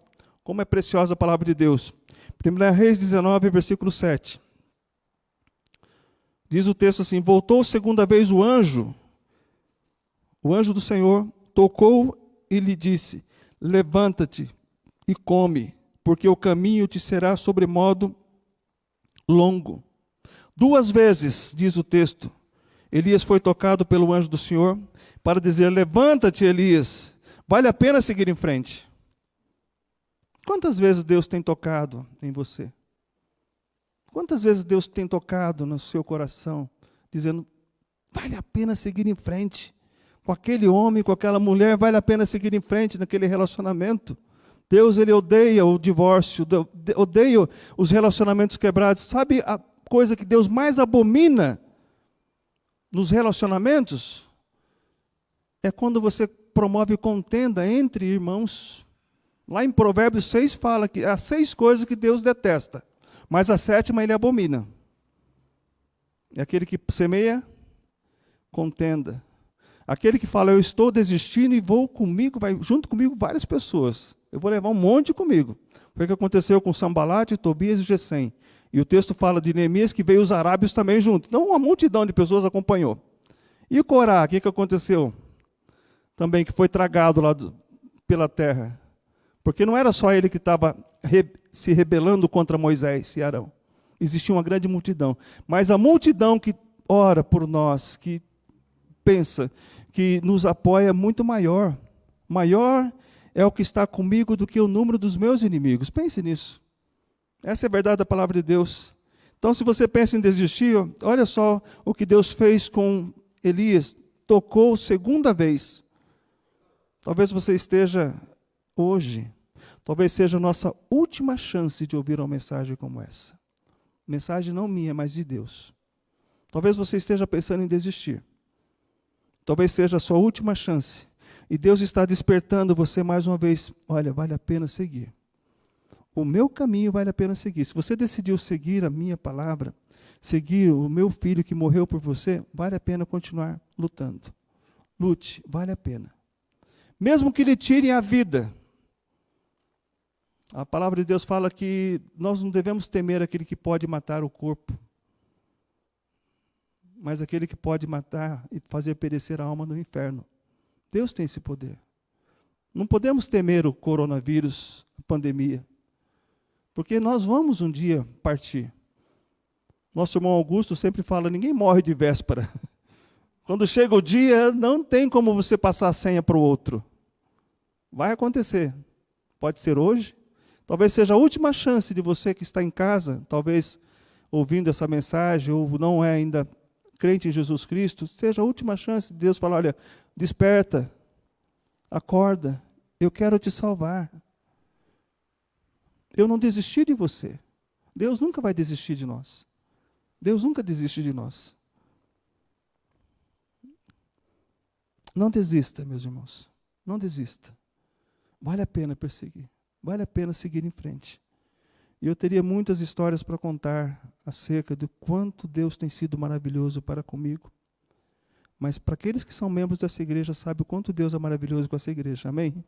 como é preciosa a palavra de Deus. 1 Reis 19, versículo 7. Diz o texto assim: voltou segunda vez o anjo do Senhor, tocou e lhe disse: levanta-te e come, porque o caminho te será sobremodo longo. 2 vezes, diz o texto, Elias foi tocado pelo anjo do Senhor para dizer: levanta-te, Elias, vale a pena seguir em frente. Quantas vezes Deus tem tocado em você? Quantas vezes Deus tem tocado no seu coração, dizendo: vale a pena seguir em frente. Com aquele homem, com aquela mulher, vale a pena seguir em frente naquele relacionamento. Deus, ele odeia o divórcio, odeia os relacionamentos quebrados. Sabe a coisa que Deus mais abomina nos relacionamentos? É quando você promove contenda entre irmãos. Lá em Provérbios 6 fala que há 6 coisas que Deus detesta, mas a 7ª ele abomina. É aquele que semeia contenda. Aquele que fala: eu estou desistindo e vou comigo, vai junto comigo várias pessoas. Eu vou levar um monte comigo. Foi o que aconteceu com Sambalate, Tobias e Gesem. E o texto fala de Neemias que veio os arábios também junto. Então uma multidão de pessoas acompanhou. E o Corá, o que aconteceu? Também que foi tragado lá pela terra. Porque não era só ele que estava se rebelando contra Moisés e Arão. Existia uma grande multidão. Mas a multidão que ora por nós, que pensa, que nos apoia, é muito maior. Maior é o que está comigo do que o número dos meus inimigos. Pense nisso. Essa é a verdade da palavra de Deus. Então, se você pensa em desistir, olha só o que Deus fez com Elias. Tocou segunda vez. Talvez você esteja hoje, talvez seja a nossa última chance de ouvir uma mensagem como essa. Mensagem não minha, mas de Deus. Talvez você esteja pensando em desistir. Talvez seja a sua última chance. E Deus está despertando você mais uma vez. Olha, vale a pena seguir. O meu caminho vale a pena seguir. Se você decidiu seguir a minha palavra, seguir o meu filho que morreu por você, vale a pena continuar lutando. Lute, vale a pena. Mesmo que lhe tirem a vida. A palavra de Deus fala que nós não devemos temer aquele que pode matar o corpo, mas aquele que pode matar e fazer perecer a alma no inferno. Deus tem esse poder. Não podemos temer o coronavírus, a pandemia, porque nós vamos um dia partir. Nosso irmão Augusto sempre fala, ninguém morre de véspera. Quando chega o dia, não tem como você passar a senha para o outro. Vai acontecer. Pode ser hoje. Talvez seja a última chance de você que está em casa, talvez ouvindo essa mensagem, ou não é ainda crente em Jesus Cristo, seja a última chance de Deus falar, olha, desperta, acorda, eu quero te salvar. Eu não desisti de você. Deus nunca vai desistir de nós. Deus nunca desiste de nós. Não desista, meus irmãos. Não desista. Vale a pena perseguir. Vale a pena seguir em frente. E eu teria muitas histórias para contar acerca do quanto Deus tem sido maravilhoso para comigo. Mas para aqueles que são membros dessa igreja, sabem o quanto Deus é maravilhoso com essa igreja. Amém?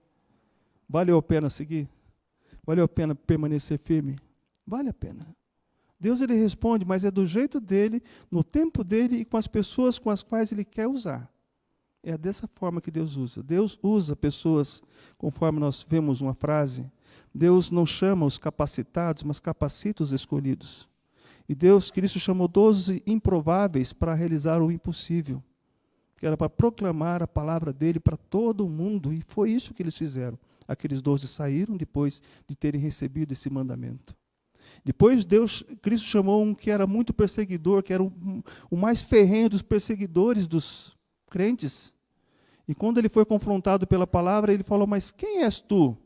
Valeu a pena seguir? Valeu a pena permanecer firme? Vale a pena. Deus, ele responde, mas é do jeito dele, no tempo dele e com as pessoas com as quais ele quer usar. É dessa forma que Deus usa. Deus usa pessoas, conforme nós vemos uma frase, Deus não chama os capacitados, mas capacita os escolhidos. E Deus, Cristo, chamou 12 improváveis para realizar o impossível, que era para proclamar a palavra dele para todo o mundo, e foi isso que eles fizeram. Aqueles 12 saíram depois de terem recebido esse mandamento. Depois Cristo chamou um que era muito perseguidor, que era o mais ferrenho dos perseguidores dos crentes. E quando ele foi confrontado pela palavra, ele falou, mas quem és tu,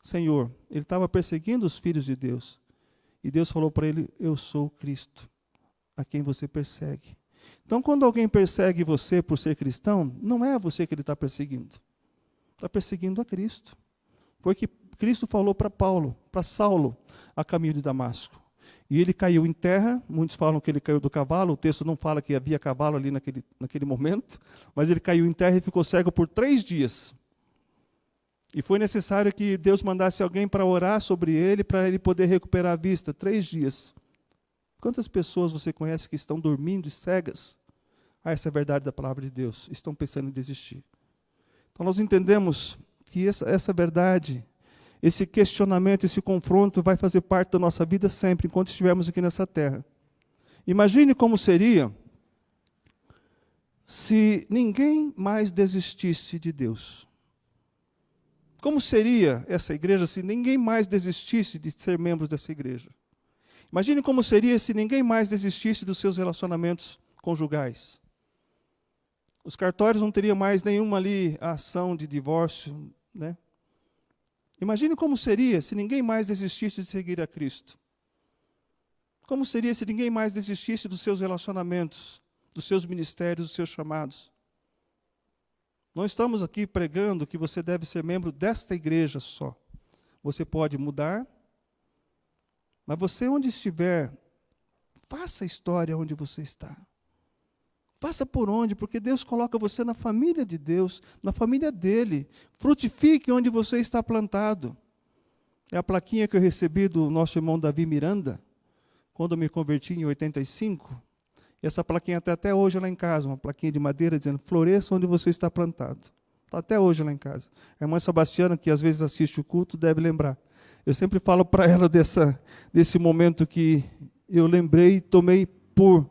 Senhor? Ele estava perseguindo os filhos de Deus. E Deus falou para ele, eu sou Cristo, a quem você persegue. Então, quando alguém persegue você por ser cristão, não é você que ele está perseguindo. Está perseguindo a Cristo. Porque Cristo falou para Saulo, a caminho de Damasco. E ele caiu em terra, muitos falam que ele caiu do cavalo, o texto não fala que havia cavalo ali naquele momento, mas ele caiu em terra e ficou cego por 3 dias. E foi necessário que Deus mandasse alguém para orar sobre ele, para ele poder recuperar a vista, 3 dias. Quantas pessoas você conhece que estão dormindo e cegas? Essa é a verdade da palavra de Deus, estão pensando em desistir. Então nós entendemos que essa verdade, esse questionamento, esse confronto vai fazer parte da nossa vida sempre, enquanto estivermos aqui nessa terra. Imagine como seria se ninguém mais desistisse de Deus. Como seria essa igreja se ninguém mais desistisse de ser membros dessa igreja? Imagine como seria se ninguém mais desistisse dos seus relacionamentos conjugais. Os cartórios não teriam mais nenhuma ali ação de divórcio, né? Imagine como seria se ninguém mais desistisse de seguir a Cristo. Como seria se ninguém mais desistisse dos seus relacionamentos, dos seus ministérios, dos seus chamados? Não estamos aqui pregando que você deve ser membro desta igreja só. Você pode mudar, mas você onde estiver, faça a história onde você está. Faça por onde, porque Deus coloca você na família de Deus, na família dele. Frutifique onde você está plantado. É a plaquinha que eu recebi do nosso irmão Davi Miranda, quando eu me converti em 85. E essa plaquinha está até hoje lá em casa, uma plaquinha de madeira dizendo, floresça onde você está plantado. Está até hoje lá em casa. A irmã Sebastiana, que às vezes assiste o culto, deve lembrar. Eu sempre falo para ela desse momento que eu lembrei e tomei por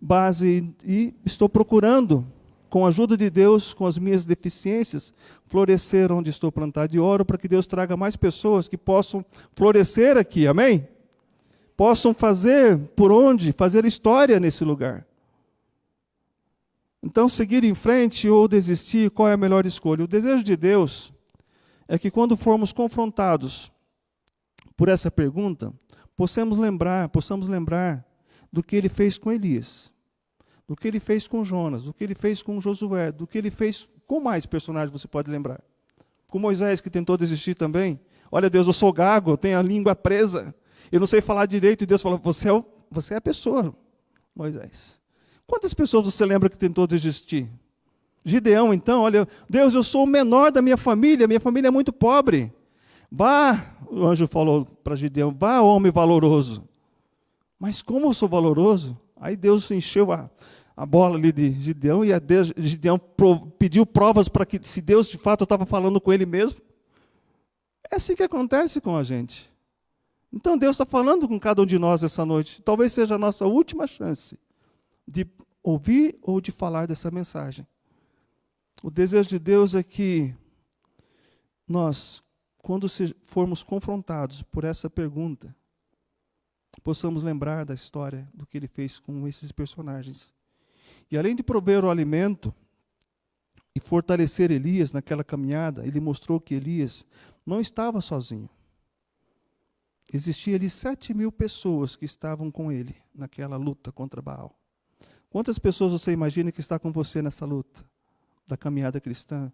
base e estou procurando, com a ajuda de Deus, com as minhas deficiências, florescer onde estou plantado. E oro para que Deus traga mais pessoas que possam florescer aqui, amém? Possam fazer fazer história nesse lugar. Então, seguir em frente ou desistir, qual é a melhor escolha? O desejo de Deus é que quando formos confrontados por essa pergunta, possamos lembrar do que ele fez com Elias, do que ele fez com Jonas, do que ele fez com Josué, do que ele fez com mais personagens você pode lembrar. Com Moisés, que tentou desistir também, Olha, Deus, eu sou gago, eu tenho a língua presa, eu não sei falar direito. E Deus falou, você é a pessoa, Moisés. Quantas pessoas você lembra que tentou desistir? Gideão, então, olha, Deus, eu sou o menor da minha família é muito pobre. Vá, o anjo falou para Gideão, vá, homem valoroso. Mas como eu sou valoroso? Aí Deus encheu a bola ali de Gideão, e Gideão pediu provas para que, se Deus de fato estava falando com ele mesmo. É assim que acontece com a gente. Então Deus está falando com cada um de nós essa noite. Talvez seja a nossa última chance de ouvir ou de falar dessa mensagem. O desejo de Deus é que nós, quando formos confrontados por essa pergunta, possamos lembrar da história do que ele fez com esses personagens. E além de prover o alimento e fortalecer Elias naquela caminhada, ele mostrou que Elias não estava sozinho. Existia ali 7.000 pessoas que estavam com ele naquela luta contra Baal. Quantas pessoas você imagina que está com você nessa luta da caminhada cristã?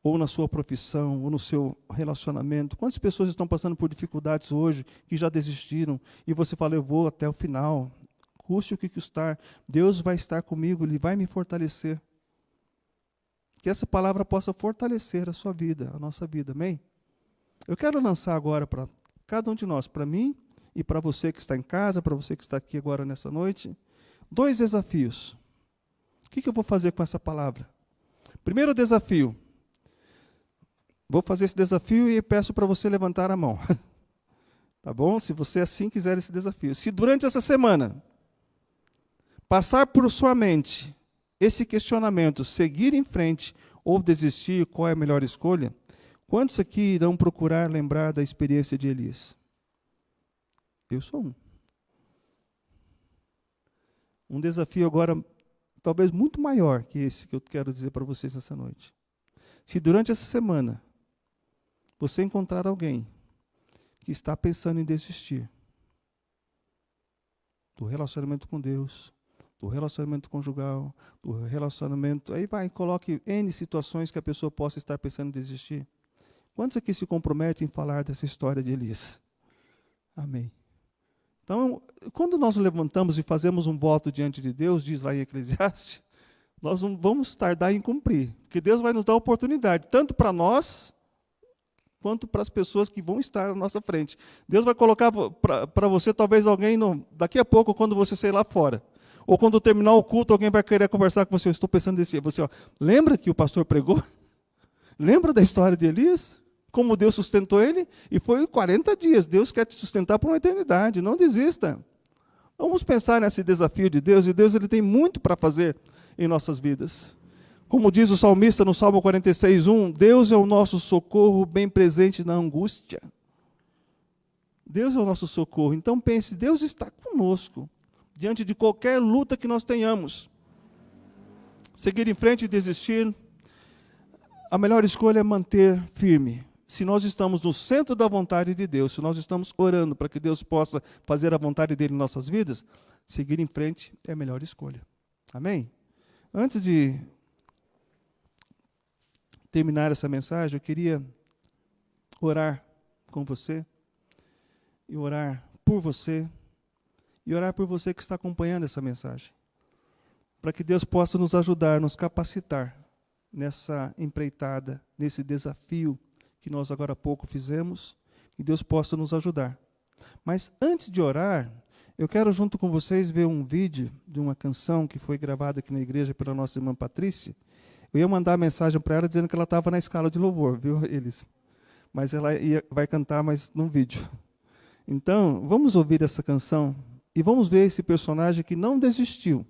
Ou na sua profissão, ou no seu relacionamento? Quantas pessoas estão passando por dificuldades hoje, que já desistiram, e você fala, eu vou até o final, custe o que custar, Deus vai estar comigo, Ele vai me fortalecer. Que essa palavra possa fortalecer a sua vida, a nossa vida, amém? Eu quero lançar agora para cada um de nós, para mim e para você que está em casa, para você que está aqui agora nessa noite, 2 desafios. O que eu vou fazer com essa palavra? Primeiro desafio. Vou fazer esse desafio e peço para você levantar a mão. Tá bom? Se você assim quiser esse desafio. Se durante essa semana passar por sua mente esse questionamento, seguir em frente ou desistir, qual é a melhor escolha? Quantos aqui irão procurar lembrar da experiência de Elias? Eu sou um. Um desafio agora, talvez muito maior que esse que eu quero dizer para vocês nessa noite. Se durante essa semana você encontrar alguém que está pensando em desistir do relacionamento com Deus, do relacionamento conjugal, do relacionamento... Aí coloque N situações que a pessoa possa estar pensando em desistir. Quantos aqui se comprometem em falar dessa história de Elias? Amém. Então, quando nós levantamos e fazemos um voto diante de Deus, diz lá em Eclesiastes, nós não vamos tardar em cumprir, porque Deus vai nos dar oportunidade, tanto para nós, quanto para as pessoas que vão estar à nossa frente. Deus vai colocar para você, talvez alguém, daqui a pouco, quando você sair lá fora, ou quando terminar o culto, alguém vai querer conversar com você. Eu estou pensando nesse... Você, lembra que o pastor pregou? Lembra da história de Elias? Como Deus sustentou ele? E foi 40 dias. Deus quer te sustentar por uma eternidade. Não desista. Vamos pensar nesse desafio de Deus. E Deus, ele tem muito para fazer em nossas vidas. Como diz o salmista no Salmo 46:1, Deus é o nosso socorro bem presente na angústia. Deus é o nosso socorro. Então pense, Deus está conosco, diante de qualquer luta que nós tenhamos. Seguir em frente e desistir, a melhor escolha é manter firme. Se nós estamos no centro da vontade de Deus, se nós estamos orando para que Deus possa fazer a vontade dele em nossas vidas, seguir em frente é a melhor escolha. Amém? Antes de terminar essa mensagem, eu queria orar com você, e orar por você, e orar por você que está acompanhando essa mensagem, para que Deus possa nos ajudar, nos capacitar nessa empreitada, nesse desafio que nós agora há pouco fizemos, que Deus possa nos ajudar. Mas antes de orar, eu quero junto com vocês ver um vídeo de uma canção que foi gravada aqui na igreja pela nossa irmã Patrícia. Eu ia mandar mensagem para ela dizendo que ela estava na escala de louvor, viu, eles? Mas ela vai cantar, mas num vídeo. Então, vamos ouvir essa canção e vamos ver esse personagem que não desistiu.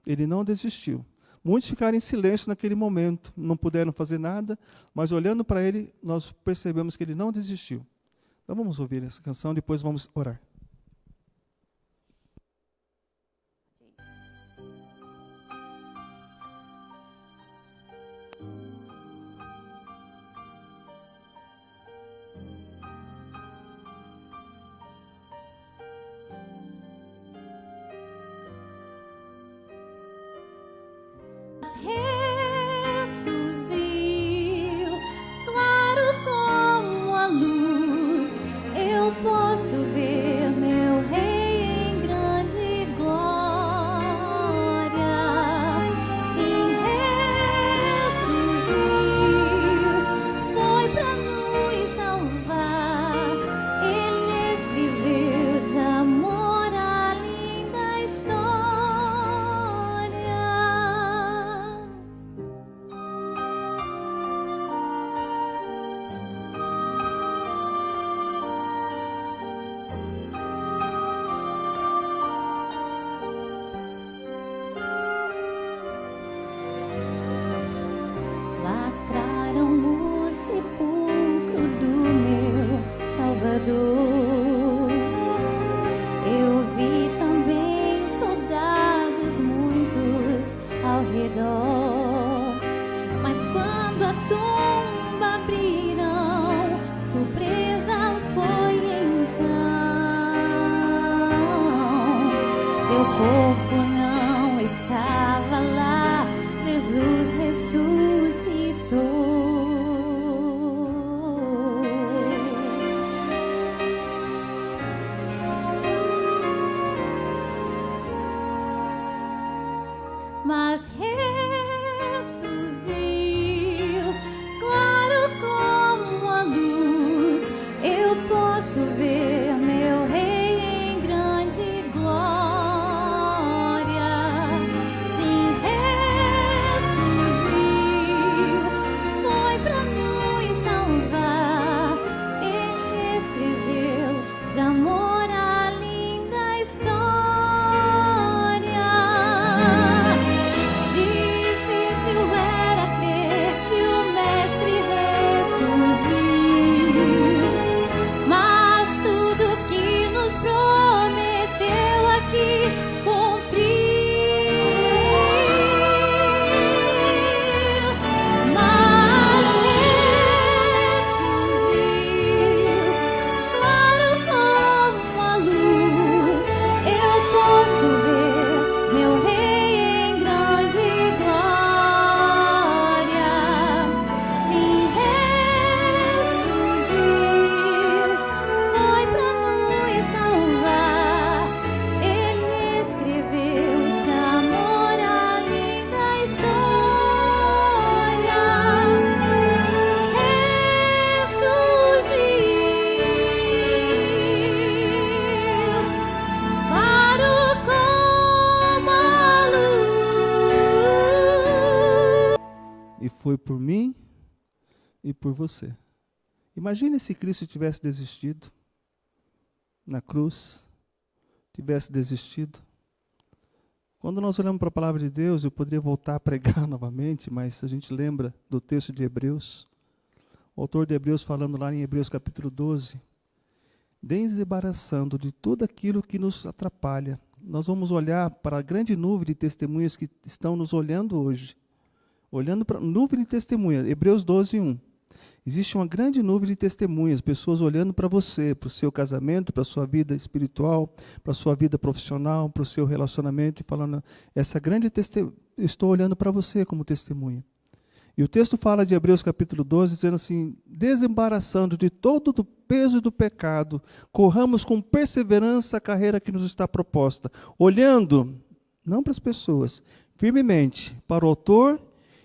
Ele não desistiu. Muitos ficaram em silêncio naquele momento, não puderam fazer nada, mas olhando para ele, nós percebemos que ele não desistiu. Então vamos ouvir essa canção, depois vamos orar. Ressurgiu, claro como a luz. corpo não estava lá, Jesus ressuscitou. Mas ressuscitou, claro como a luz, eu posso ver meu Rei em grande glória. Sim, ressuscitou, foi pra nos salvar, Ele escreveu de amor a linda história. Difícil era crer que o Mestre ressuscitou, mas tudo que nos prometeu aqui cumpriu. Mas ressuscitou, claro como a luz, eu posso ver meu Rei em grande glória. Sim, ressuscitou, foi pra nos salvar, Ele escreveu de amor a linda história. Ressuscitou, claro como a luz. E foi por mim e por você. Imagine se Cristo tivesse desistido na cruz, tivesse desistido. Quando nós olhamos para a palavra de Deus, eu poderia voltar a pregar novamente, mas a gente lembra do texto de Hebreus, o autor de Hebreus falando lá em Hebreus capítulo 12, desembaraçando de tudo aquilo que nos atrapalha. Nós vamos olhar para a grande nuvem de testemunhas que estão nos olhando hoje. Olhando para a nuvem de testemunhas, Hebreus 12, 1. Existe uma grande nuvem de testemunhas, pessoas olhando para você, para o seu casamento, para a sua vida espiritual, para a sua vida profissional, para o seu relacionamento, e falando, essa grande estou olhando para você como testemunha. E o texto fala de Hebreus capítulo 12, dizendo assim, desembaraçando de todo o peso do pecado, corramos com perseverança a carreira que nos está proposta, olhando, não para as pessoas, firmemente para o autor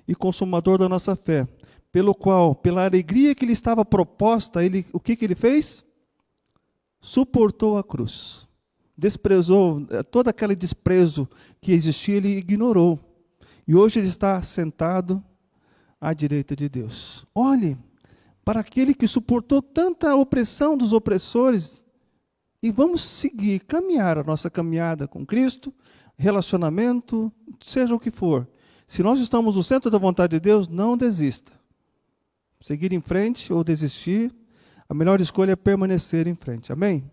e consumador da nossa fé, pelo qual, pela alegria que lhe estava proposta, o que ele fez? Suportou a cruz. Desprezou, todo aquele desprezo que existia, ele ignorou. E hoje ele está sentado à direita de Deus. Olhe para aquele que suportou tanta opressão dos opressores, e vamos seguir, caminhar a nossa caminhada com Cristo, relacionamento, seja o que for. Se nós estamos no centro da vontade de Deus, não desista. Seguir em frente ou desistir, a melhor escolha é permanecer em frente. Amém?